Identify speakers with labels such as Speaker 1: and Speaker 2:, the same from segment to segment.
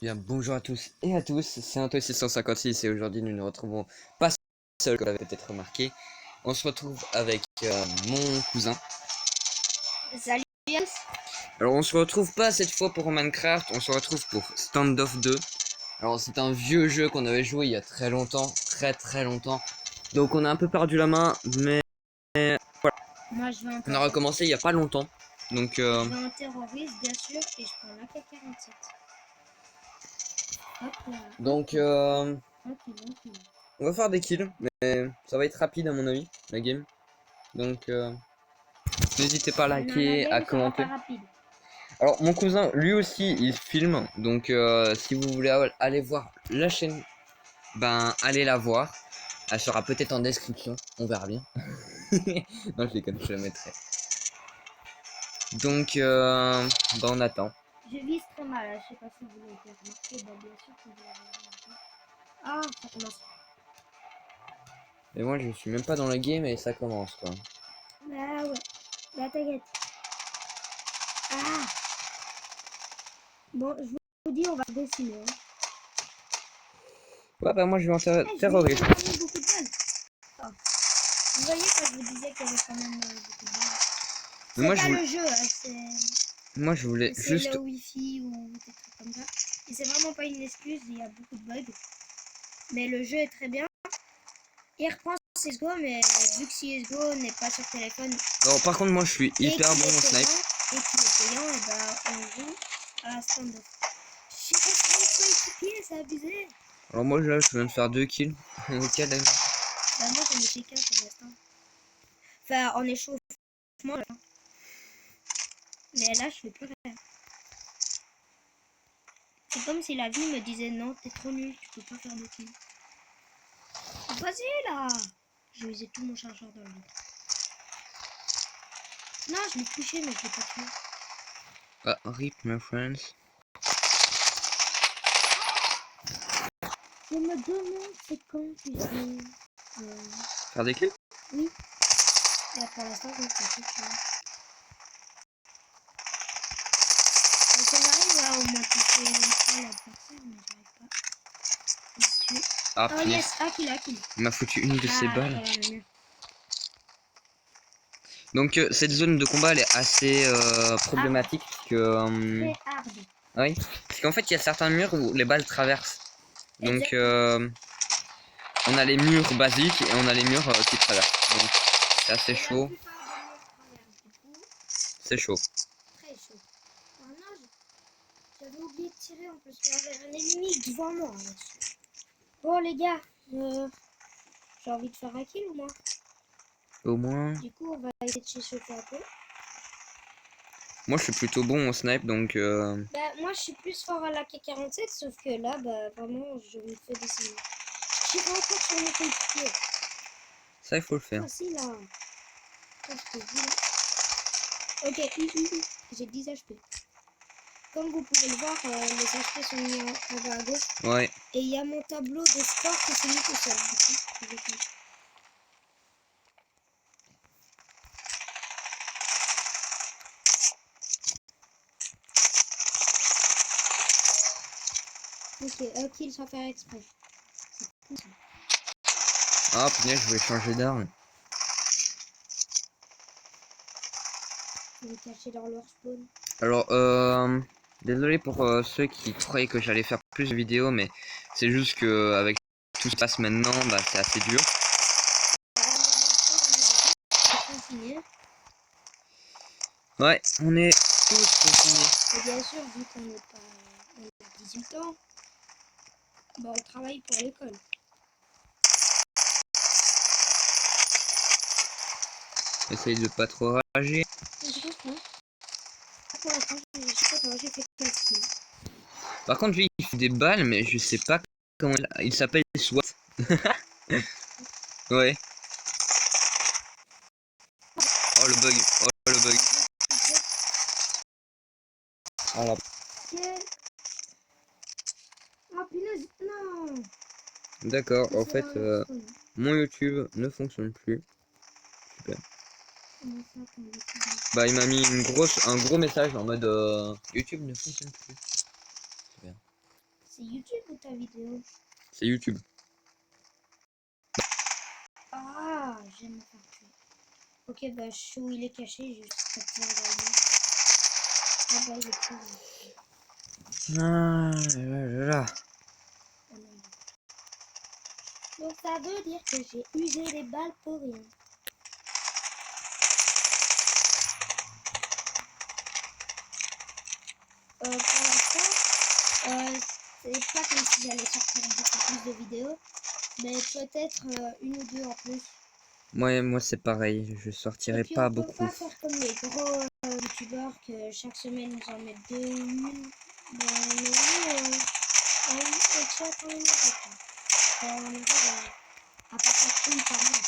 Speaker 1: Bien, bonjour à tous et à tous, c'est Antoine656 et aujourd'hui nous nous retrouvons pas seul comme vous l'avez peut-être remarqué. On se retrouve avec mon cousin.
Speaker 2: Salut James.
Speaker 1: Alors on se retrouve pas cette fois pour Minecraft, on se retrouve pour Standoff 2. Alors c'est un vieux jeu qu'on avait joué il y a très longtemps, très longtemps. Donc on a un peu perdu la main, mais voilà.
Speaker 2: Moi je vais en
Speaker 1: On a recommencé il y a pas longtemps. Donc
Speaker 2: Je vais en terroriste bien sûr et je prends l'AK-47. Hop là.
Speaker 1: donc
Speaker 2: Ok.
Speaker 1: on va faire des kills, mais ça va être rapide à mon avis, la game. Donc n'hésitez pas à liker, à commenter. Alors mon cousin lui aussi il filme, donc si vous voulez aller voir la chaîne, ben allez la voir. Elle sera peut-être en description, on verra bien. Non je déconne, je la mettrai. Donc ben on attend.
Speaker 2: Je vise très mal, je sais pas si vous l'avez remarqué, bah bien sûr que vous l'avez remarqué. Ah, ça commence.
Speaker 1: Et moi je suis même pas dans la game et ça commence quoi.
Speaker 2: Bah ouais, bah t'inquiète. Ah. Bon, je vous dis, on va dessiner. Hein.
Speaker 1: Ouais bah moi je vais en terroriste.
Speaker 2: Beaucoup de balles. Oh. Vous voyez quand je vous disais qu'il y avait quand même beaucoup de balles. C'est
Speaker 1: Moi
Speaker 2: pas
Speaker 1: je
Speaker 2: le jeu, hein, c'est...
Speaker 1: Moi je voulais
Speaker 2: C'est
Speaker 1: juste...
Speaker 2: le wifi ou des trucs comme ça. Et c'est vraiment pas une excuse, il y a beaucoup de bugs. Mais le jeu est très bien. Il reprend CSGO, mais vu que CSGO n'est pas sur téléphone...
Speaker 1: Non par contre moi je suis hyper bon au snipe.
Speaker 2: Et qu'il est payant, et bah on joue à Standoff. Je sais pas si mon coéquipier, c'est abusé.
Speaker 1: Alors moi là je viens de faire 2 kills. Quel aime.
Speaker 2: Bah moi j'en ai fait qu'un pour l'instant. Enfin en échauffement là. Mais là je fais plus rien. C'est comme si la vie me disait non, t'es trop nul, tu peux pas faire de kills. Vas-y là. J'ai usé tout mon chargeur dans le dos. Non, je l'ai touché, mais je l'ai pas tué.
Speaker 1: Ah, rip my friends.
Speaker 2: Je me demande c'est quand tu sais.
Speaker 1: Faire des kills?
Speaker 2: Oui. Et pour l'instant, je ne sais pas tuer. Donc on arrive à au moins toucher une fois la personne, mais j'arrive pas. Je suis...
Speaker 1: Ah,
Speaker 2: oh yes, kill.
Speaker 1: Il m'a foutu une de ses balles.
Speaker 2: Ouais.
Speaker 1: Donc cette zone de combat elle est assez problématique parce que
Speaker 2: Très hard.
Speaker 1: oui, parce qu'en fait il y a certains murs où les balles traversent. Donc on a les murs basiques et on a les murs qui traversent. Donc c'est assez chaud. C'est chaud.
Speaker 2: Très chaud. Oh non, j'avais oublié de tirer en plus. Il y avait un ennemi devant moi. Bon les gars, j'ai envie de faire un kill ou moi?
Speaker 1: Au moins.
Speaker 2: Du coup on va essayer de s'échauffer un peu.
Speaker 1: Moi je suis plutôt bon au snipe donc
Speaker 2: Bah moi je suis plus fort à la K47 sauf que là bah vraiment je me fais dessiner. Je tire encore sur mon coéquipier.
Speaker 1: ça il faut le faire.
Speaker 2: Voici là. Ok, j'ai 10 HP. Comme vous pouvez le voir, les HP sont mis en bas à gauche.
Speaker 1: Ouais.
Speaker 2: Et il y a mon tableau de sport qui s'est mis tout seul. Du coup, je vais faire. Ok, un kill sans faire exprès. C'est cool.
Speaker 1: Ah putain je voulais changer d'arme.
Speaker 2: Je vais cacher dans leur spawn.
Speaker 1: Alors désolé pour ceux qui croyaient que j'allais faire plus de vidéos mais c'est juste que avec tout ce qui se passe maintenant bah c'est assez dur. Ouais, on est tous confinés.
Speaker 2: Et bien sûr, vu qu'on n'est pas... on a 18 ans, bah on travaille pour l'école.
Speaker 1: Essaye de pas trop rager.
Speaker 2: Pour l'instant, j'ai fait 15 kills.
Speaker 1: Par contre lui il fait des balles mais je sais pas comment il s'appelle SWAT. Ouais. Oh le bug, oh le bug. Oh la...
Speaker 2: Oh punaise, non.
Speaker 1: D'accord, en fait mon YouTube ne fonctionne plus. Super. Bah il m'a mis un gros message en mode YouTube ne fonctionne plus. Super.
Speaker 2: C'est YouTube ou ta vidéo?
Speaker 1: C'est YouTube.
Speaker 2: Ah, j'aime me faire tuer. Ok, bah je sais où il est caché, juste après regarder. Ah bah il est plus là.
Speaker 1: Ah, là.
Speaker 2: Ah, non. Donc ça veut dire que j'ai usé les balles pour rien. Pour l'instant, c'est pas comme si j'allais sortir beaucoup plus de vidéos, mais peut-être une ou deux en plus.
Speaker 1: Moi c'est pareil, je
Speaker 2: Et
Speaker 1: sortirai
Speaker 2: puis
Speaker 1: pas
Speaker 2: on peut
Speaker 1: beaucoup.
Speaker 2: pas faire comme les gros youtubeurs que chaque semaine ils en mettent deux ou une. Mais nous, on tient quand même le rythme. On arrive à pas faire une par mois.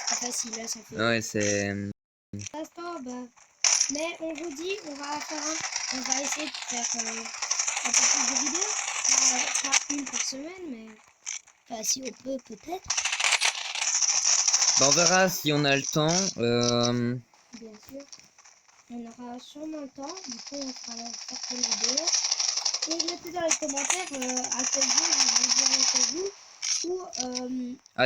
Speaker 2: C'est facile, là, ça fait.
Speaker 1: Ouais, c'est...
Speaker 2: Pour l'instant, bah. Mais on vous dit, on va faire un. On va essayer de faire un peu plus de vidéos. Pas une par semaine, mais. Enfin, si on peut, peut-être.
Speaker 1: Bah, on verra si on a le temps.
Speaker 2: Bien sûr. On aura sûrement le temps. Du coup, on fera certaines vidéos. Et mettez dans les commentaires à quel jeu vous voulez que joue. Ou.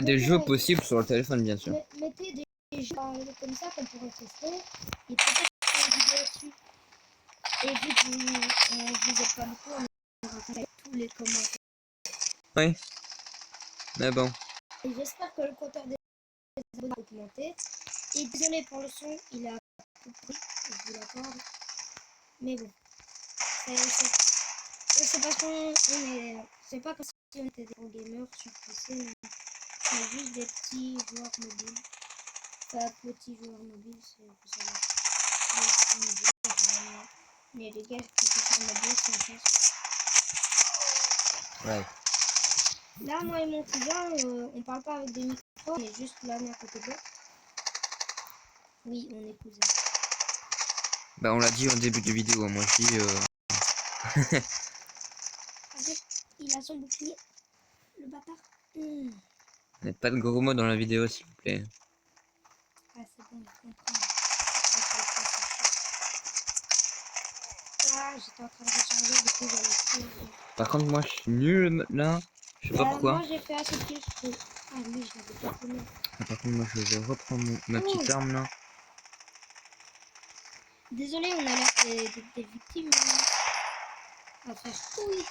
Speaker 1: Des jeux
Speaker 2: mettez,
Speaker 1: possibles sur le téléphone, bien sûr.
Speaker 2: mettez des jeux comme ça qu'on pourrait tester. Et peut-être faire une vidéo dessus. Et vu que vous êtes pas beaucoup, on aura fait tous les commentaires.
Speaker 1: Ouais. Mais bon.
Speaker 2: Et j'espère que le compteur des abonnés a augmenté. Et désolé pour le son, il a tout pris, je vous l'accorde. Mais bon, c'est parce qu'on est. C'est pas parce qu'on était des gros gamers sur PC, mais c'est juste des petits joueurs mobiles. Enfin, petits joueurs mobiles, c'est vous savez. Mais les gars qui sont sur mobile, c'est en fait.
Speaker 1: Ouais.
Speaker 2: Là, moi et mon cousin, on parle pas avec des micros, on est juste l'un à côté de l'autre. Oui, on est cousins.
Speaker 1: Bah, on l'a dit au début de vidéo, moi je dis...
Speaker 2: Arrête, il a son bouclier, le bâtard.
Speaker 1: Mais pas de gros mots dans la vidéo, s'il vous plaît.
Speaker 2: Ah, c'est bon, il comprend. Ah, j'étais en train de recharger, du coup, j'allais trop.
Speaker 1: Par contre, moi je suis nul là. Je sais pas pourquoi.
Speaker 2: Moi, j'ai fait assez de kills, je trouve. Ah, lui, je l'avais pas connu.
Speaker 1: Par contre, moi je vais reprendre ma petite arme là.
Speaker 2: Désolé, on a l'air des victimes. On va faire couille.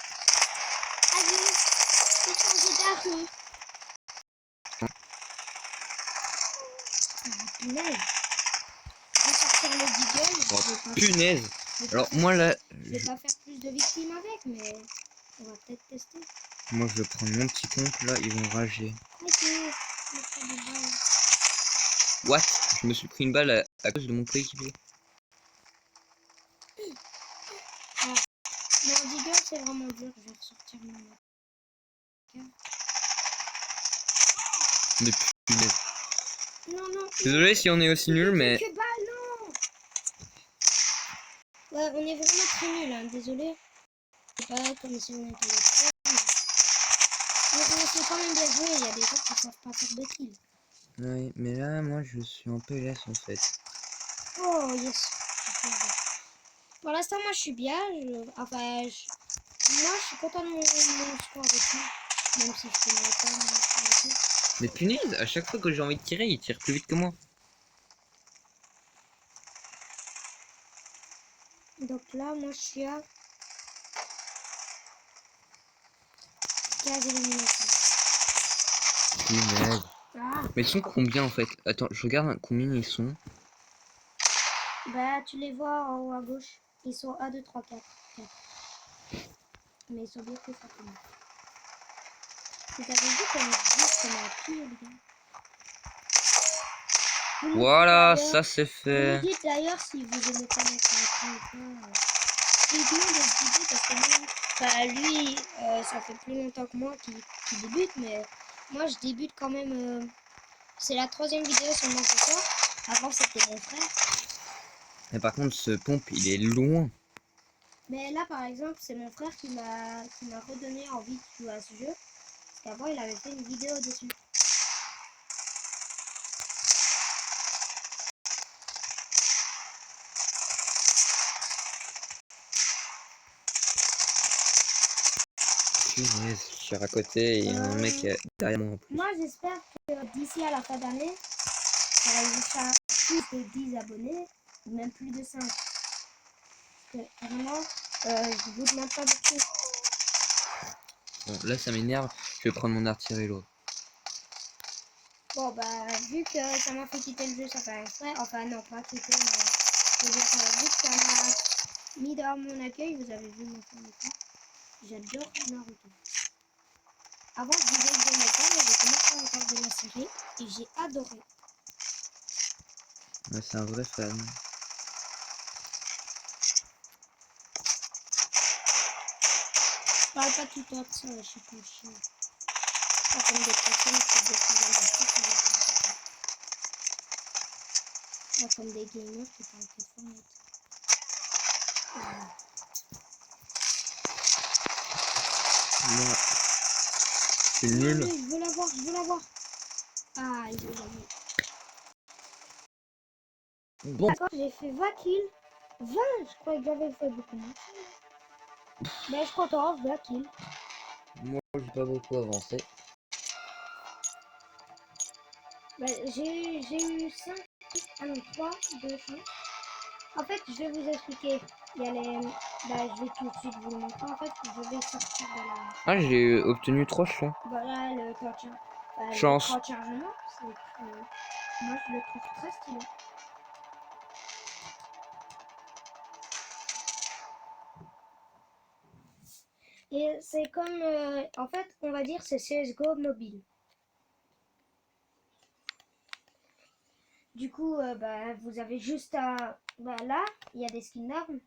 Speaker 2: Allez, j'ai changé d'arme. Punaise. Je vais sortir le deagle.
Speaker 1: Oh, punaise. Alors moi là...
Speaker 2: Je vais pas faire plus de victimes avec, mais on va peut-être tester.
Speaker 1: Moi je vais prendre mon petit compte là, ils vont rager. What? Je me suis pris une balle à cause de mon coéquipier.
Speaker 2: Ah. Mais en deagle, c'est vraiment dur. Je vais ressortir mon cœur.
Speaker 1: Mais punaise.
Speaker 2: Non.
Speaker 1: Désolé si on est aussi nul, mais...
Speaker 2: Que balle, non. Ouais, on est vraiment très nul, hein. Désolé. C'est pas comme si on était les pros. Mais on sait quand même bien jouer. Il y a des gens qui savent pas faire de kills.
Speaker 1: Oui, mais là, moi je suis un peu laisse en fait.
Speaker 2: Oh, yes. Pour l'instant, moi je suis bien. Moi je suis content de mon score de kills. Même si je connais pas mon score de kills.
Speaker 1: Mais punaise, à chaque fois que j'ai envie de tirer, il tire plus vite que moi.
Speaker 2: Donc là, moi je suis à 15 éliminations.
Speaker 1: Punaise.
Speaker 2: Ah,
Speaker 1: Mais ils sont combien en fait? Attends, je regarde combien ils sont.
Speaker 2: bah tu les vois en haut à gauche. Ils sont 1, 2, 3, 4. Mais ils sont bien plus forts que moi. Vous avez vu comme je dis comme un pire, les gars.
Speaker 1: Voilà, ça c'est
Speaker 2: Vous me
Speaker 1: fait.
Speaker 2: dites d'ailleurs si vous aimez pas mettre un prix ou pas. Je lui demande de se débute parce que moi, enfin lui, ça fait plus longtemps que moi qui débute, mais moi je débute quand même. C'est la 3e vidéo sur mon soir. Avant c'était mon frère.
Speaker 1: Mais par contre, ce pompe, il est loin.
Speaker 2: Mais là par exemple, c'est mon frère qui m'a redonné envie de jouer à ce jeu. Parce qu'avant il avait fait une vidéo dessus.
Speaker 1: Punaise, je suis à côté et il y a un mec derrière moi en plus.
Speaker 2: Moi, j'espère que d'ici à la fin d'année, ça va jusqu'à plus de 10 abonnés, ou même plus de 5. Parce que vraiment, je vous demande pas beaucoup.
Speaker 1: Bon, là ça m'énerve, je vais prendre mon artillerie lourde.
Speaker 2: Bon, bah, vu que ça m'a fait quitter le jeu, ça fait exprès. Enfin, non, pas quitter, mais je veux dire, vu que ça m'a mis dehors mon accueil, vous avez vu mon film et tout. J'adore Naruto. Avant, je disais que j'aimais pas, mais j'ai commencé à regarder la série et j'ai adoré.
Speaker 1: Ouais, c'est un vrai fan.
Speaker 2: Je parle pas tout le temps de ça, je suis plus chiant. Pas comme des personnes qui défendent la truc, pas comme des gamers qui parlent que de Fortnite.
Speaker 1: Moi, c'est
Speaker 2: Oui,
Speaker 1: nul.
Speaker 2: oui, je veux l'avoir, je veux l'avoir. Ah, il veut l'avoir.
Speaker 1: Bon,
Speaker 2: D'accord, j'ai fait 20 kills. 20, je croyais que j'avais fait beaucoup moins. Mais je suis content, 20 kills.
Speaker 1: moi j'ai pas beaucoup avancé.
Speaker 2: Bah, j'ai eu 5, ah non, 3 de chance. En fait, je vais vous expliquer. Il y a les... Bah, je vais tout de suite vous le montrer. En fait, je vais sortir de la...
Speaker 1: Ah, j'ai obtenu 3 choix.
Speaker 2: Voilà, le temps de,
Speaker 1: Chance.
Speaker 2: chargement. Moi, je le trouve très stylé. Et c'est comme... en fait, on va dire c'est CSGO mobile. Du coup, bah, vous avez juste à... Bah, là, il y a des skins d'armes.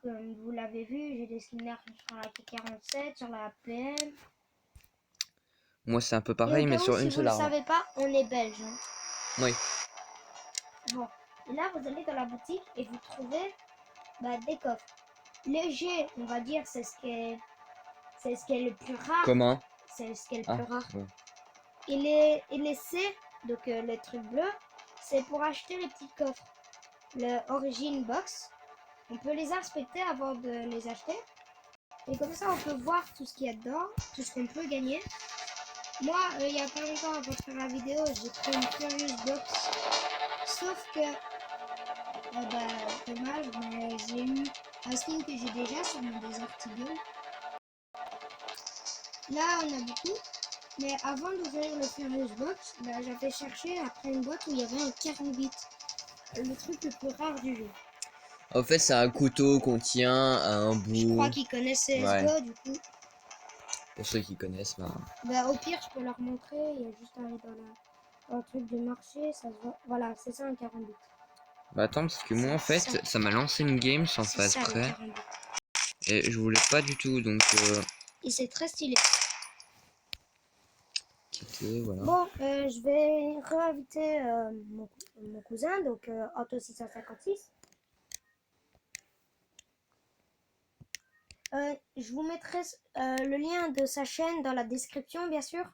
Speaker 2: Comme vous l'avez vu, j'ai des skins d'armes sur la K47, sur la PM.
Speaker 1: Moi c'est un peu
Speaker 2: Et
Speaker 1: pareil,
Speaker 2: au
Speaker 1: mais
Speaker 2: cas où,
Speaker 1: sur
Speaker 2: si
Speaker 1: une
Speaker 2: vous
Speaker 1: seule
Speaker 2: ne le
Speaker 1: arme.
Speaker 2: savez pas, on est belge. Hein.
Speaker 1: Oui.
Speaker 2: Bon. Et là, vous allez dans la boutique et vous trouvez bah, des coffres. Les G, on va dire, c'est ce qui est le plus rare.
Speaker 1: Comment?
Speaker 2: C'est ce qui est le
Speaker 1: Ah,
Speaker 2: plus rare.
Speaker 1: ouais.
Speaker 2: Et les C, donc les trucs bleus, c'est pour acheter les petits coffres. Le Origin Box, on peut les inspecter avant de les acheter. Et comme ça, on peut voir tout ce qu'il y a dedans, tout ce qu'on peut gagner. Moi, il y a pas longtemps, avant de faire la vidéo, j'ai pris une Furious Box. Sauf que, bah, dommage, mais j'ai eu un skin que j'ai déjà sur mon Desert Eagle. Là, on a beaucoup. Mais avant d'ouvrir le Furious Box, bah, j'avais cherché après une boîte où il y avait un 48. Le truc le plus rare du jeu.
Speaker 1: En fait, c'est un couteau qu'on tient à un bout.
Speaker 2: Je crois qu'ils connaissent CSGO,
Speaker 1: Ouais.
Speaker 2: du coup.
Speaker 1: Pour ceux qui connaissent, bah.
Speaker 2: Bah, au pire, je peux leur montrer. Il y a juste à aller dans le truc du marché. Ça se voit. Voilà, c'est ça un 48.
Speaker 1: Bah attends, parce que moi en fait, ça m'a lancé une game sans
Speaker 2: C'est
Speaker 1: phase
Speaker 2: ça le
Speaker 1: près.
Speaker 2: 48.
Speaker 1: Et je voulais pas du tout, donc
Speaker 2: Et c'est très stylé.
Speaker 1: quitter, voilà.
Speaker 2: Bon, je vais réinviter mon cousin, donc Anto 656. Je vous mettrai le lien de sa chaîne dans la description, bien sûr.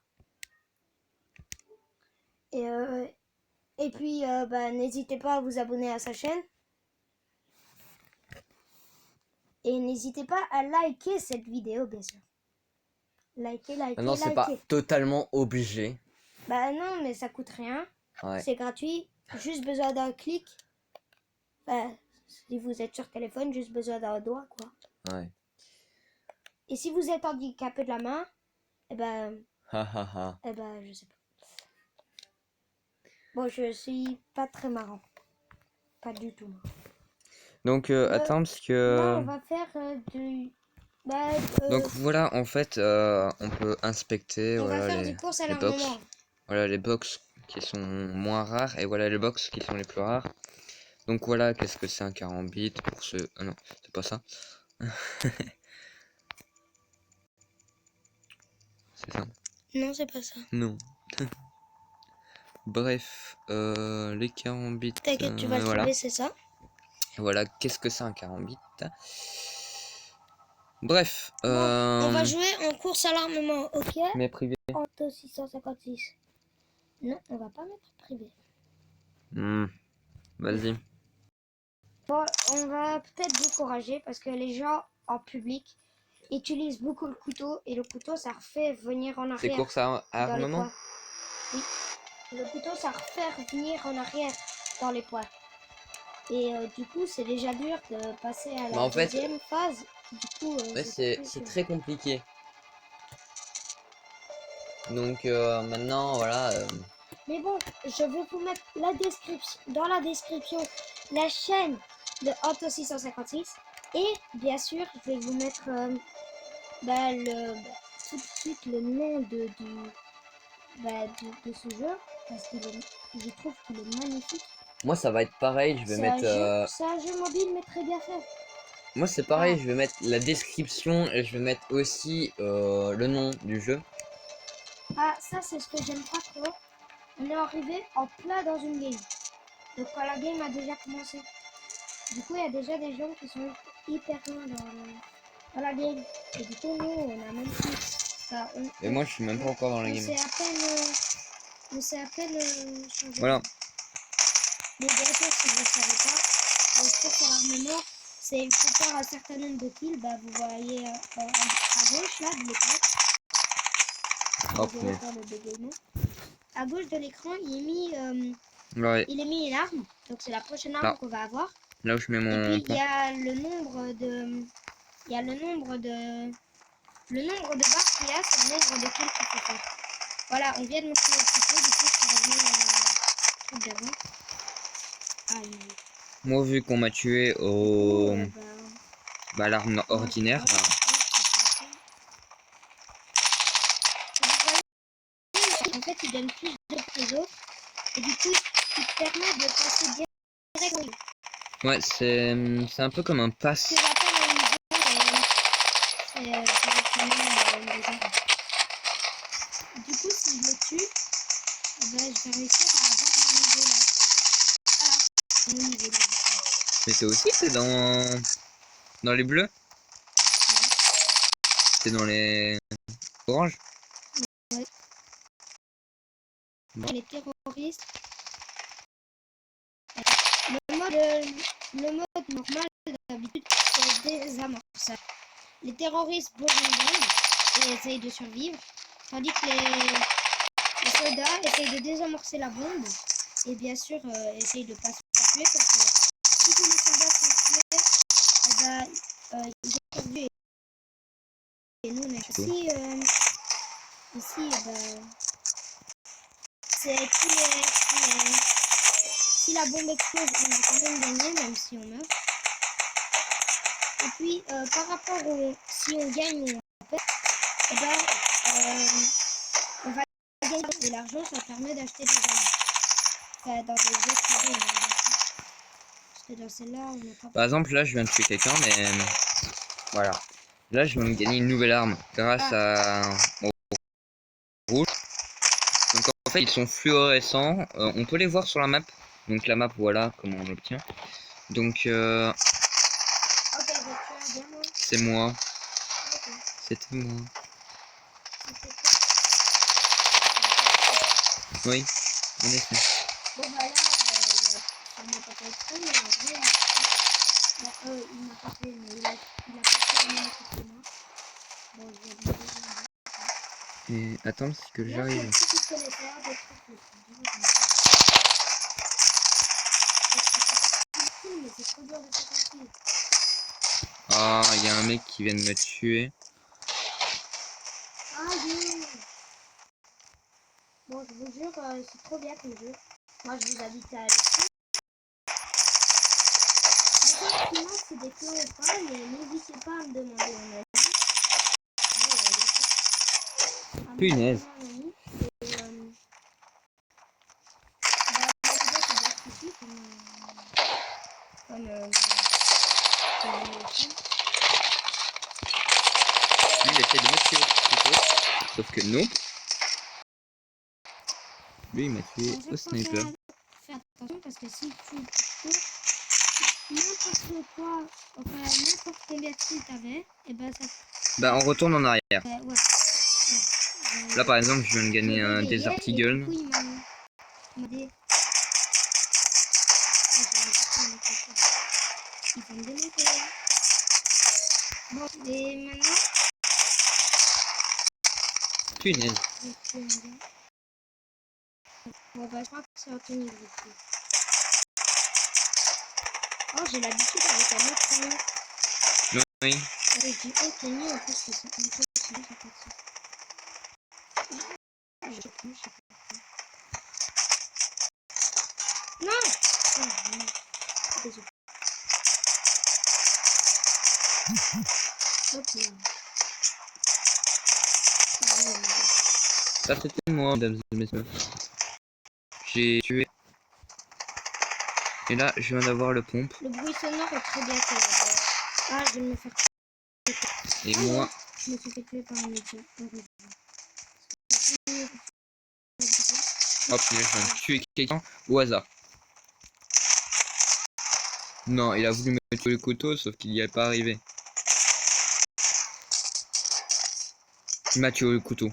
Speaker 2: Et puis, bah, n'hésitez pas à vous abonner à sa chaîne. Et n'hésitez pas à liker cette vidéo, bien sûr. Liker,
Speaker 1: Non, c'est pas
Speaker 2: liker.
Speaker 1: totalement obligé.
Speaker 2: Bah non, mais ça coûte rien.
Speaker 1: Ouais.
Speaker 2: C'est gratuit. Juste besoin d'un clic. Bah, si vous êtes sur téléphone, juste besoin d'un doigt, quoi.
Speaker 1: Ouais.
Speaker 2: Et si vous êtes handicapé de la main, eh ben, je sais pas. Bon, je suis pas très marrant. Pas du tout.
Speaker 1: Donc, attends, parce
Speaker 2: Là,
Speaker 1: que.
Speaker 2: on va faire du... Bah,
Speaker 1: Donc voilà, en fait, on peut inspecter
Speaker 2: on va
Speaker 1: voilà,
Speaker 2: faire du course à
Speaker 1: les box.
Speaker 2: l'armement.
Speaker 1: Voilà les box qui sont moins rares et voilà les box qui sont les plus rares. Donc voilà, qu'est-ce que c'est un 40 bits pour ceux... Ah non, c'est pas ça. C'est ça?
Speaker 2: Non, c'est pas ça.
Speaker 1: Non. Bref, les 40 bits...
Speaker 2: T'inquiète, tu vas le
Speaker 1: voilà.
Speaker 2: trouver, c'est ça.
Speaker 1: Voilà, qu'est-ce que c'est un 40 bits? Bref,
Speaker 2: Bon, on va jouer en course à l'armement, ok?
Speaker 1: mais privé.
Speaker 2: Anto 656. Non, on va pas mettre privé.
Speaker 1: Vas-y.
Speaker 2: Bon, on va peut-être décourager parce que les gens en public, utilise beaucoup le couteau et le couteau ça refait venir en
Speaker 1: C'est
Speaker 2: arrière
Speaker 1: course à
Speaker 2: dans les
Speaker 1: armement?
Speaker 2: poids. Oui. Le couteau ça refait revenir en arrière dans les poids. Et du coup c'est déjà dur de passer à
Speaker 1: Bah,
Speaker 2: la
Speaker 1: en fait,
Speaker 2: deuxième phase. Du coup
Speaker 1: ouais,
Speaker 2: c'est
Speaker 1: c'est très compliqué. Donc maintenant, voilà.
Speaker 2: Mais bon, je vais vous mettre la description, dans la description la chaîne de Otto656 et bien sûr je vais vous mettre tout de suite le nom de ce jeu parce que je trouve qu'il est magnifique.
Speaker 1: Moi, ça va être pareil. Je vais mettre.
Speaker 2: C'est un jeu mobile mais très bien fait.
Speaker 1: Moi, c'est pareil. Je vais mettre la description et je vais mettre aussi le nom du jeu.
Speaker 2: Ah, ça c'est ce que j'aime pas trop. On est arrivé en plein dans une game. Donc quand la game a déjà commencé. Du coup, il y a déjà des gens qui sont hyper loin dans la game. Et du coup, nous, on a même plus. Enfin,
Speaker 1: Et moi, je suis même pas encore dans la game.
Speaker 2: On s'est à peine changé.
Speaker 1: Voilà.
Speaker 2: Mais bien sûr, si vous ne savez pas, le cours sur l'armement, c'est il faut faire un certain nombre de kills. Bah, vous voyez à gauche là de l'écran.
Speaker 1: Hop,
Speaker 2: Désolé pour le bégaiement. À gauche de l'écran,
Speaker 1: ouais.
Speaker 2: il est mis une arme. Donc c'est la prochaine arme qu'on va avoir.
Speaker 1: Là où je mets mon.
Speaker 2: Et puis il y a le nombre de. Il y a le nombre de. Le nombre de barres qu'il y a, c'est le nombre de kills qu'il faut faire. Voilà, on vient de me faire le couteau, du coup je reviens au truc d'avant. Aïe.
Speaker 1: Moi, vu qu'on m'a tué au. Bah, l'arme ordinaire. Bah.
Speaker 2: En fait, il donne plus de que les autres. Et du coup, il te permet de passer direct au niveau.
Speaker 1: Ouais, c'est un peu comme un pass.
Speaker 2: Ce que j'appelle un niveau, c'est directement une des armes. Du coup, si je le tue, eh ben, je vais réussir à avoir mon niveau là. Voilà, mon niveau là.
Speaker 1: Mais toi aussi, t'es dans les bleus? T'es dans les oranges?
Speaker 2: Ouais.
Speaker 1: Bon.
Speaker 2: Les terroristes. Le mode normal d'habitude, c'est désamorçage. Les terroristes bougent une bombe et essayent de survivre, tandis que les soldats essayent de désamorcer la bombe et bien sûr essayent de ne pas se faire tuer parce que si tous les soldats sont tués, eh ben, ils ont survécu et nous on est ici, eh ben, c'est si la bombe explose, on a quand même gagné même si on meurt. Et puis par rapport au si on gagne ou on perd, eh ben, on va gagner et l'argent ça permet d'acheter des armes. Enfin, dans les autres games, parce que dans celle-là on n'a pas.
Speaker 1: Par exemple, là, je viens de tuer quelqu'un, mais voilà. Là, je vais me gagner une nouvelle arme grâce au rouge. Donc en fait, ils sont fluorescents. On peut les voir sur la map. Donc la map, voilà comment on l'obtient. Donc
Speaker 2: Ok, j'ai tué un diamant.
Speaker 1: c'est moi.
Speaker 2: Ok.
Speaker 1: C'était moi.
Speaker 2: C'était
Speaker 1: Oui, en effet.
Speaker 2: bon bah là, il m'a pas fait exprès, mais en vrai, il m'a pas fait, mais il a pas fait la même chose que moi. Bon, je vais lui dire.
Speaker 1: Et attends, c'est que
Speaker 2: Là,
Speaker 1: j'arrive.
Speaker 2: c'est tout ce que les faire, des trucs les plus durs. Mais c'est trop dur de faire facile.
Speaker 1: Ah, il y a un mec qui vient de me tuer.
Speaker 2: Ah oui. Bon, je vous jure, c'est trop bien comme jeu. Moi, je vous invite à aller dessus. Effectivement, c'est des plans ou pas, mais n'hésitez pas à me demander mon avis.
Speaker 1: Punaise. Lui, il essaie de me tuer plutôt. Sauf que non. Lui, il m'a tué au sniper.
Speaker 2: Fais attention parce que si tu cours n'importe quoi, enfin n'importe combien de kills t'avais, et ben ça.
Speaker 1: Bah, on retourne en arrière.
Speaker 2: Ouais.
Speaker 1: Là, par exemple, je viens de gagner un Desert Eagle.
Speaker 2: Il m'a dit. Ils vont me démonter. Bon, et maintenant,
Speaker 1: Punaise.
Speaker 2: Bon bah je crois que c'est un peu niveau. Oh j'ai l'habitude avec un autre nom.
Speaker 1: Oui.
Speaker 2: J'ai dit oh t'es mieux en plus que c'est un peu aussi, j'ai pas de ça. Je sais plus, je sais pas. Non. Oh non. Désolé. Ok.
Speaker 1: Ça c'était moi, mesdames et messieurs. J'ai tué. Et là, je viens d'avoir le pompe.
Speaker 2: Le bruit sonore est très bien fait. Ah, je vais me faire.
Speaker 1: Et moi,
Speaker 2: Je me suis fait tuer par un métier.
Speaker 1: hop, je viens de tuer quelqu'un au hasard. Non, il a voulu mettre le couteau, sauf qu'il n'y est pas arrivé. Il m'a tué au couteau.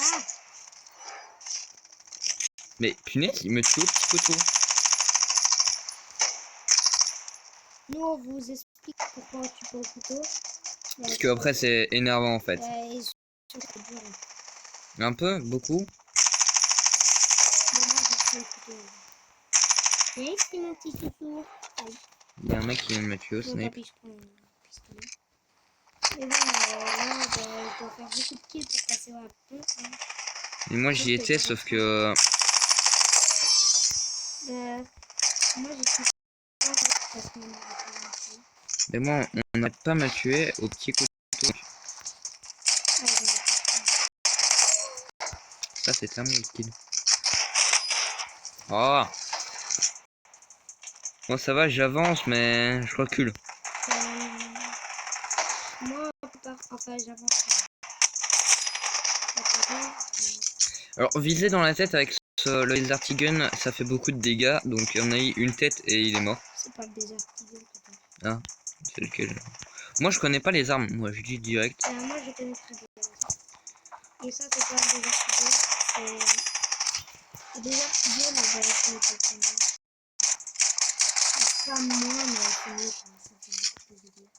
Speaker 2: Ah,
Speaker 1: Mais punaise, il me tue au petit couteau.
Speaker 2: nous on vous explique pourquoi tu peux au couteau.
Speaker 1: Parce que après c'est énervant en fait.
Speaker 2: Et surtout, c'est dur.
Speaker 1: Un peu, beaucoup.
Speaker 2: Mais moi, j'ai pris le couteau. Viens ici, mon petit toutou. Aïe.
Speaker 1: Il y a un mec qui vient de me tuer au
Speaker 2: Bon, tant
Speaker 1: snipe.
Speaker 2: pis, je prends le pistolet. Et bon, là, je dois faire beaucoup de kills pour passer à la pompe. Hein.
Speaker 1: Et moi j'y étais, sauf que
Speaker 2: Moi, j'ai pris parce qu'on m'a fait.
Speaker 1: mais moi on n'a pas me tuer au petit couteau.
Speaker 2: Ah, j'en ai pas.
Speaker 1: Ça c'est un mon kill. Oh. Bon ça va, j'avance mais je recule.
Speaker 2: Moi, enfin, j'avance.
Speaker 1: Alors viser dans la tête avec le laser gun, ça fait beaucoup de dégâts. Donc on a eu une tête et il est mort.
Speaker 2: C'est pas le désert qui vient, peut-être.
Speaker 1: Ah, c'est lequel? Moi je connais pas les armes, moi je dis direct.
Speaker 2: Moi, je connais très bien. Et ça, c'est pas le désert qui vient. C'est. Le désert qui vient, mais j'avais fait le Pokémon. Pas moi, mais c'est mieux, ça fait beaucoup de vidéos.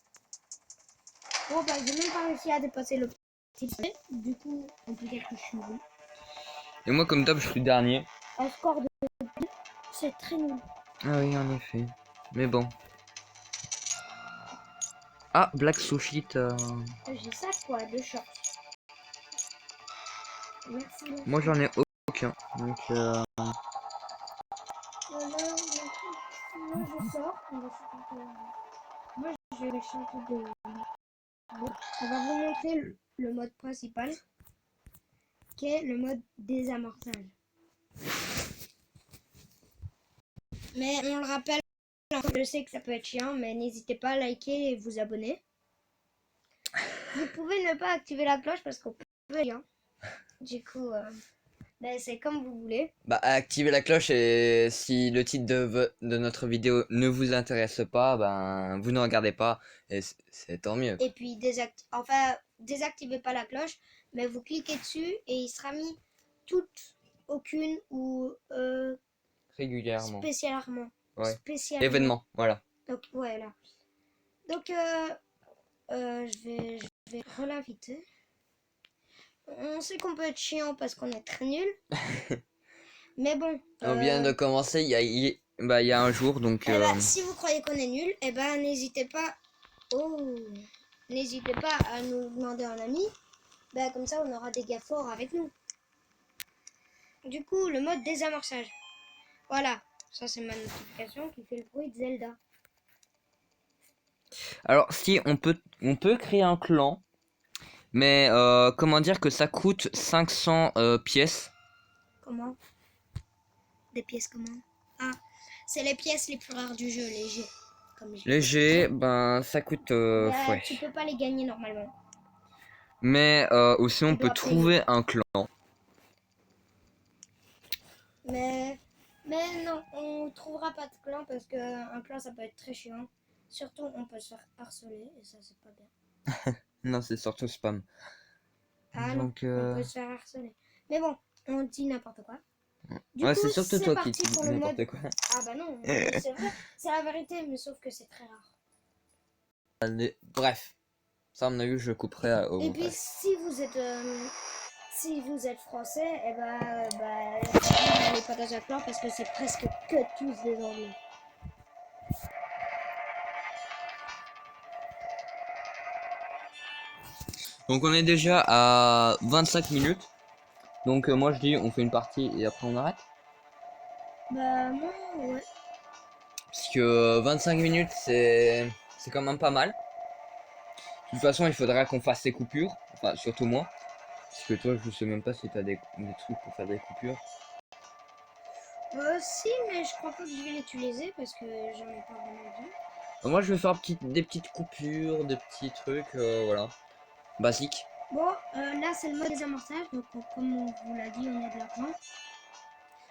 Speaker 2: Bon, bah, j'ai même pas réussi à dépasser le petit trait. Du coup, on peut dire que je suis nul.
Speaker 1: Et moi comme d'hab je suis dernier.
Speaker 2: Un score de. C'est très nul.
Speaker 1: Ah oui en effet. Mais bon. Ah, Black Sushi,
Speaker 2: J'ai ça, quoi, de short. Merci.
Speaker 1: moi j'en ai aucun. Donc
Speaker 2: Là, je sors. Moi, je vais changer de. Bon, on va vous montrer le mode principal, qui est le mode désamorçage. Mais on le rappelle, je sais que ça peut être chiant, mais n'hésitez pas à liker et vous abonner. Vous pouvez ne pas activer la cloche parce qu'on peut rien. Du coup, ben, c'est comme vous voulez.
Speaker 1: bah activez la cloche et si le titre de notre vidéo ne vous intéresse pas, ben vous ne regardez pas et c'est tant mieux.
Speaker 2: Et puis désactivez pas la cloche, mais vous cliquez dessus et il sera mis toutes, aucune ou
Speaker 1: Régulièrement.
Speaker 2: spécialement.
Speaker 1: Ouais.
Speaker 2: Spécialement.
Speaker 1: Événement, voilà.
Speaker 2: Donc voilà. Donc je vais relinviter. On sait qu'on peut être chiant parce qu'on est très nul. Mais bon.
Speaker 1: On vient de commencer, il y a un jour donc.
Speaker 2: Eh ben, si vous croyez qu'on est nul, eh ben n'hésitez pas. Oh, n'hésitez pas à nous demander un ami. Ben, comme ça, on aura des gars forts avec nous. Du coup, le mode désamorçage. Voilà, ça c'est ma notification qui fait le bruit de Zelda.
Speaker 1: Alors si on peut créer un clan, mais comment dire que ça coûte 500 pièces.
Speaker 2: Comment? Des pièces comment? Ah, c'est les pièces les plus rares du jeu, léger.
Speaker 1: Léger, ben ça coûte ouais.
Speaker 2: Tu peux pas les gagner normalement.
Speaker 1: Mais aussi on peut trouver un clan.
Speaker 2: Mais non, on trouvera pas de clan parce qu'un clan ça peut être très chiant. Surtout on peut se faire harceler et ça c'est pas bien.
Speaker 1: Non, c'est surtout spam.
Speaker 2: Ah
Speaker 1: donc,
Speaker 2: non, on peut se faire harceler. Mais bon, on dit n'importe quoi. Du
Speaker 1: ouais,
Speaker 2: coup,
Speaker 1: c'est surtout toi qui
Speaker 2: dis
Speaker 1: dis n'importe quoi.
Speaker 2: Ah bah non, c'est vrai, c'est la vérité, mais sauf que c'est très rare.
Speaker 1: Allez, bref. Ça, à mon avis, je couperai au
Speaker 2: Et puis
Speaker 1: montage.
Speaker 2: si vous êtes français, et bah les partages à fleurs parce que c'est presque que tous des anglais.
Speaker 1: Donc on est déjà à 25 minutes. Donc moi je dis on fait une partie et après on arrête.
Speaker 2: Bah moi ouais.
Speaker 1: Parce que 25 minutes c'est quand même pas mal. De toute façon il faudra qu'on fasse ces coupures. Enfin surtout moi. Parce que toi je sais même pas si t'as des trucs pour faire des coupures.
Speaker 2: Si mais je crois pas que je vais l'utiliser parce que j'en ai pas vraiment besoin.
Speaker 1: Moi je vais faire des petites coupures, des petits trucs, voilà. Basiques.
Speaker 2: Bon, là c'est le mode désamorçage, donc comme on vous l'a dit, on a de l'argent.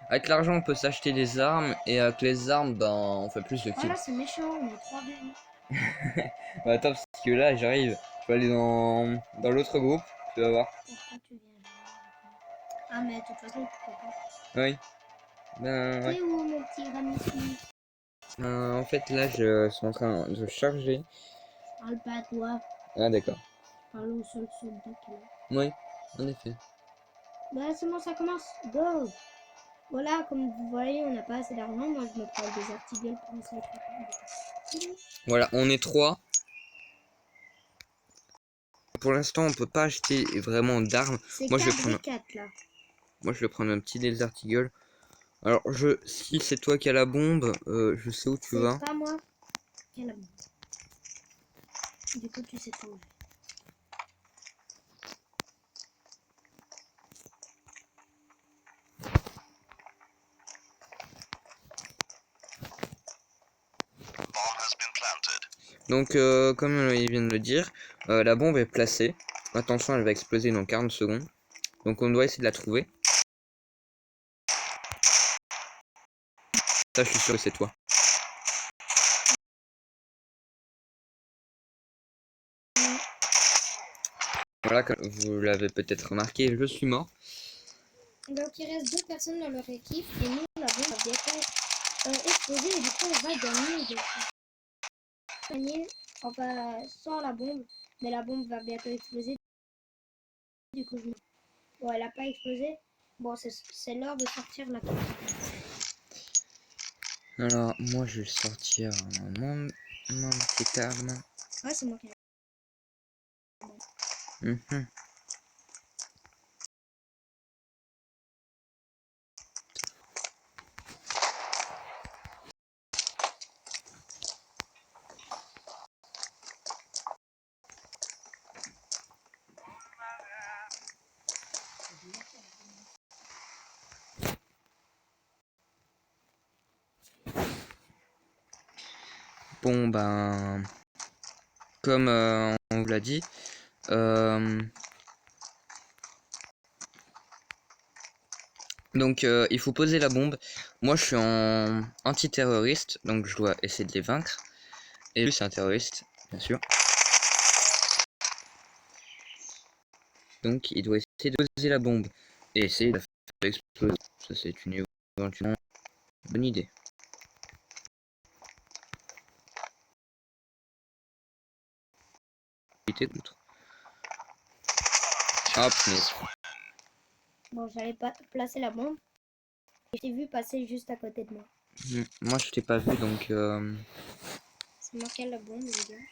Speaker 1: Avec l'argent on peut s'acheter des armes et avec les armes ben on fait plus de
Speaker 2: Oh
Speaker 1: kills.
Speaker 2: là c'est méchant, on est 3 verres.
Speaker 1: Bah attends parce que là j'arrive. Je vais aller dans l'autre groupe. Tu vas voir.
Speaker 2: Pourquoi tu viens là? Ah mais de toute façon pourquoi pas.
Speaker 1: Oui. Ben ouais.
Speaker 2: T'es où mon petit Ramessi?
Speaker 1: En fait, là, je suis en train de charger.
Speaker 2: Parle pas à toi,
Speaker 1: Ah, d'accord.
Speaker 2: parle au seul soldat qui est là.
Speaker 1: Oui, en effet.
Speaker 2: Bah c'est bon, ça commence, go! Voilà, comme vous voyez, on n'a pas assez d'argent. Moi, je me prends des articles pour essayer de faire des.
Speaker 1: Voilà, on est trois. Pour l'instant, on peut pas acheter vraiment d'armes.
Speaker 2: C'est
Speaker 1: Moi, je vais
Speaker 2: 4
Speaker 1: prendre,
Speaker 2: v 4 là.
Speaker 1: moi, je vais prendre un petit Desert Eagle. Alors, si c'est toi qui as la bombe, je sais où tu
Speaker 2: C'est
Speaker 1: vas.
Speaker 2: pas moi qui ai la bombe. Du coup, tu sais tout.
Speaker 1: Donc, comme il vient de le dire, la bombe est placée. Attention, elle va exploser dans 40 secondes. Donc, on doit essayer de la trouver. Ça, je suis sûr que c'est toi. Voilà, comme vous l'avez peut-être remarqué, je suis mort.
Speaker 2: Donc, il reste 2 personnes dans leur équipe. Et nous, la bombe va bientôt exploser. Et du coup, on va gagner. Gagner, enfin, sans la bombe. Mais la bombe va bientôt exploser. Du coup, je me. Bon, elle a pas explosé. Bon, c'est l'heure de sortir la carte.
Speaker 1: Alors, moi, je vais sortir mon petite arme.
Speaker 2: Ouais, c'est moi qui ai.
Speaker 1: Mhm. Bon, ben, comme on vous l'a dit, donc il faut poser la bombe. Moi, je suis en antiterroriste, donc je dois essayer de les vaincre. Et lui, c'est un terroriste, bien sûr. Donc, il doit essayer de poser la bombe et essayer de la faire exploser. Ça, c'est une éventuellement bonne idée. Contre. Hop, mais...
Speaker 2: Bon, j'allais pas placer la bombe. Et je t'ai vu passer juste à côté de moi.
Speaker 1: Moi, je t'ai pas vu, donc...
Speaker 2: C'est moi qui ai la bombe, les gars.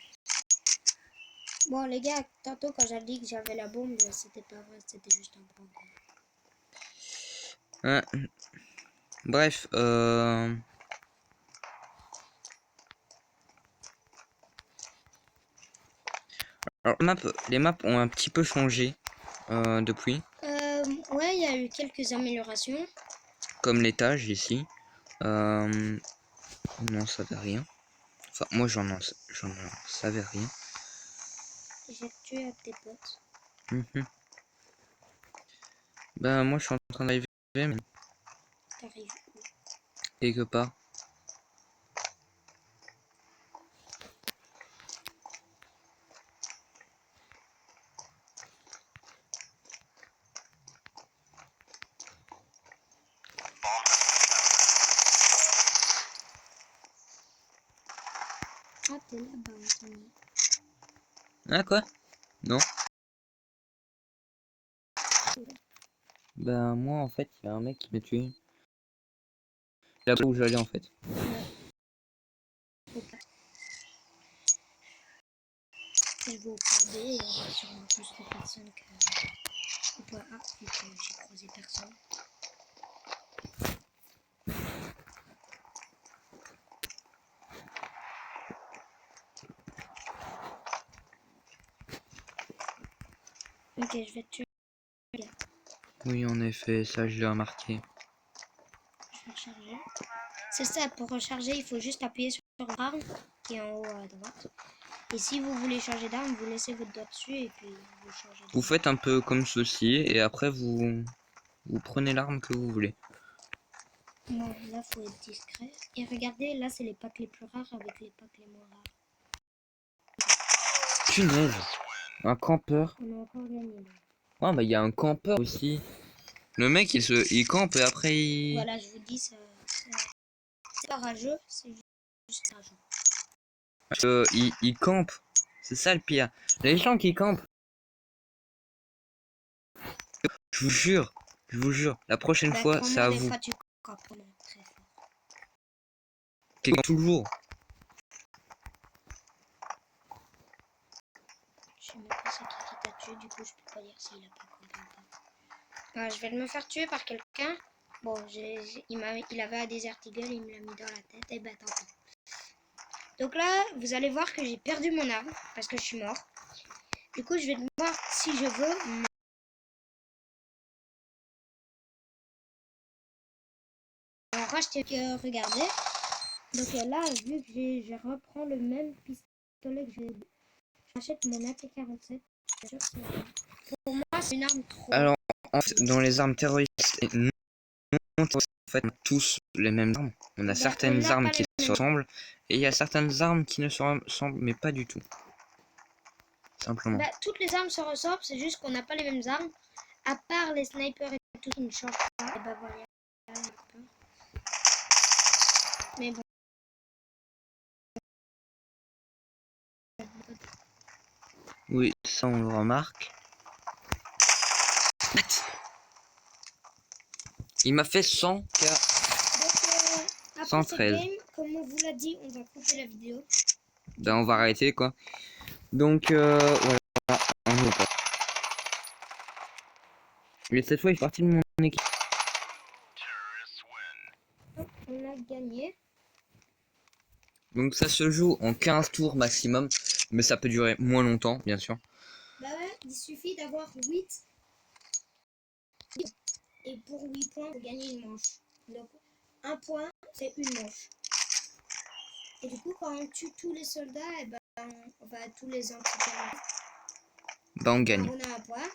Speaker 2: Bon, les gars, tantôt quand j'ai dit que j'avais la bombe, c'était pas vrai, c'était juste un prank.
Speaker 1: hein. Bref, alors, les maps ont un petit peu changé depuis.
Speaker 2: Ouais, il y a eu quelques améliorations.
Speaker 1: Comme l'étage ici. Non, ça savait rien. Enfin, moi, j'en savais rien.
Speaker 2: J'ai tué avec tes potes.
Speaker 1: Mhm. Ben, moi, je suis en train d'arriver, mais
Speaker 2: T'arrives où?
Speaker 1: quelque part.
Speaker 2: Ah, t'es là-bas, Anthony.
Speaker 1: Ah, quoi? Non? Bah moi en fait, il y a un mec qui m'a tué. Là où j'allais en fait.
Speaker 2: Je vais au point B et il y aura sûrement plus de personnes que au point A vu que j'ai croisé personne. Ok, je vais te tuer.
Speaker 1: Oui en effet, ça je l'ai remarqué.
Speaker 2: Je vais recharger. C'est ça, pour recharger, il faut juste appuyer sur l'arme qui est en haut à droite. Et si vous voulez changer d'arme, vous laissez votre doigt dessus et puis vous changez d'arme.
Speaker 1: Vous faites un peu comme ceci et après vous prenez l'arme que vous voulez.
Speaker 2: Non, là faut être discret. Et regardez, là c'est les packs les plus rares avec les packs les moins rares.
Speaker 1: Punaise, un campeur.
Speaker 2: On a encore gagné là.
Speaker 1: Ah bah il y a un campeur aussi. Le mec il campe et après il...
Speaker 2: Voilà, je vous dis, c'est pas rageux, c'est juste rageux.
Speaker 1: il campe. C'est ça le pire. Les gens qui campent. Je vous jure, la prochaine
Speaker 2: Bah,
Speaker 1: fois c'est à vous.
Speaker 2: fois, tu campes vraiment très fort.
Speaker 1: Qui campe toujours.
Speaker 2: Je sais même pas c'est qui t'a tué, du coup je peux pas dire s'il a pas campé ou pas. Je vais me faire tuer par quelqu'un. Bon, il avait un Desert Eagle, il me l'a mis dans la tête, et bah tant pis. Donc là, vous allez voir que j'ai perdu mon arme, parce que je suis mort. Du coup, je vais voir si je veux en racheter. Regardez. Donc là, vu que je reprends le même pistolet que j'ai, j'achète mon AK-47. Pour moi, c'est une arme trop.
Speaker 1: Alors, en fait, dans les armes terroristes et non terroristes, en fait, on a tous les mêmes armes. On a certaines armes qui se ressemblent et il y a certaines armes qui ne se ressemblent mais pas du tout. Simplement.
Speaker 2: Bah, toutes les armes se ressemblent, c'est juste qu'on n'a pas les mêmes armes. À part les snipers et tout qui ne changent pas. Et bah voilà. Mais bon.
Speaker 1: Oui, ça on le remarque. Il m'a fait 100 k.
Speaker 2: Donc, après
Speaker 1: 113.
Speaker 2: cette game, comme on vous l'a dit, on va couper la vidéo.
Speaker 1: Ben on va arrêter quoi. Donc voilà, on joue pas. Mais cette fois il est parti de mon équipe.
Speaker 2: On a gagné.
Speaker 1: Donc ça se joue en 15 tours maximum. Mais ça peut durer moins longtemps bien sûr.
Speaker 2: Bah ouais, il suffit d'avoir 8. Et pour 8 points, vous gagnez une manche. Donc, un point, c'est une manche. Et du coup, quand on tue tous les soldats, et ben, enfin tous les antiterroristes,
Speaker 1: Ben on gagne.
Speaker 2: on a un point.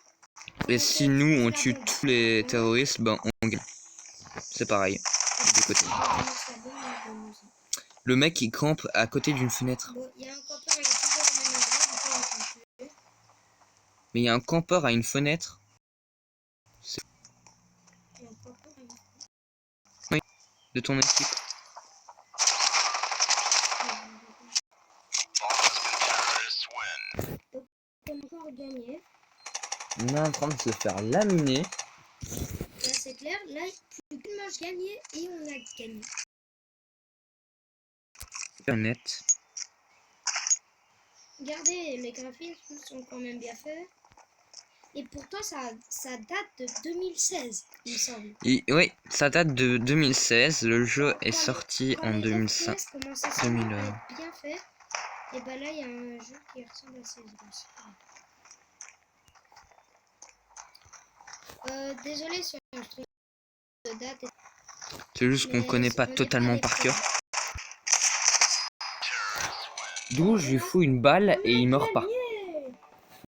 Speaker 1: Et si nous on tue tous les terroristes, ben on gagne. C'est pareil. Du côté. Le mec il campe à côté d'une fenêtre.
Speaker 2: Bon, il y a un campeur, il est toujours au même endroit, du coup on va le tuer.
Speaker 1: Mais il y a un campeur à une fenêtre.
Speaker 2: Il y a un campeur à une fenêtre.
Speaker 1: Oui, de ton équipe.
Speaker 2: Donc, on a encore gagné.
Speaker 1: On est en train de se faire laminer.
Speaker 2: Là, c'est clair. Là, plus qu'une manche gagnée et on a gagné.
Speaker 1: Net.
Speaker 2: Regardez, les graphismes sont quand même bien faits. Et pourtant, ça date de 2016, il me semble.
Speaker 1: Oui, ça date de 2016. Le jeu est sorti en 2005.
Speaker 2: Comment ça semble être bien fait. Et bah là, il y a un jeu qui ressemble à CSGO. Désolé si on se trompe de date.
Speaker 1: C'est juste qu'on connaît pas totalement par cœur. D'où je lui fous une balle et il meurt pas.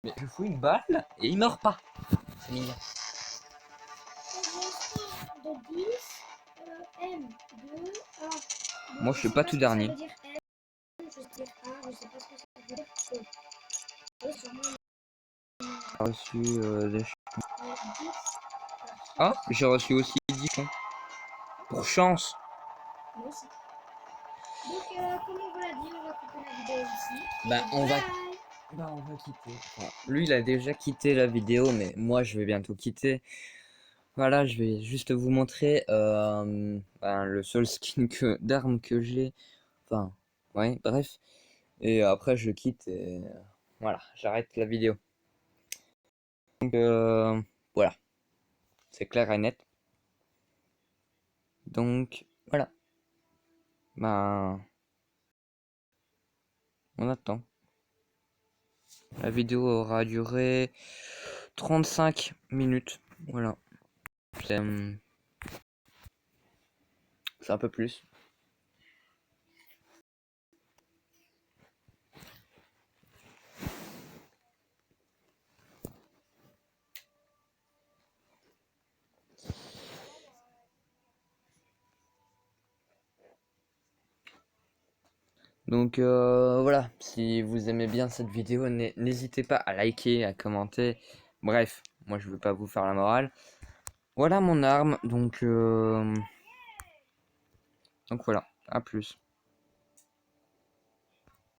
Speaker 1: Mais je lui fous une balle et il meurt pas. C'est mignon. Moi je suis pas tout dernier. J'ai reçu des... Ah, j'ai reçu aussi 10 points. Pour chance.
Speaker 2: Moi aussi. Donc, comme on vous l'a dit, on va couper la vidéo ici.
Speaker 1: Bah, on va... Bah, on va quitter. Enfin, lui, il a déjà quitté la vidéo, mais moi, je vais bientôt quitter. Voilà, je vais juste vous montrer ben, le seul skin d'armes que j'ai. Enfin, ouais, bref. Et après, je quitte et voilà, j'arrête la vidéo. Donc, voilà, c'est clair et net. Donc, voilà. Ben, on attend. La vidéo aura duré 35 minutes. Voilà. C'est un peu plus. Donc voilà, si vous aimez bien cette vidéo, n'hésitez pas à liker, à commenter. Bref, moi je veux pas vous faire la morale. Voilà mon arme, donc voilà, à plus.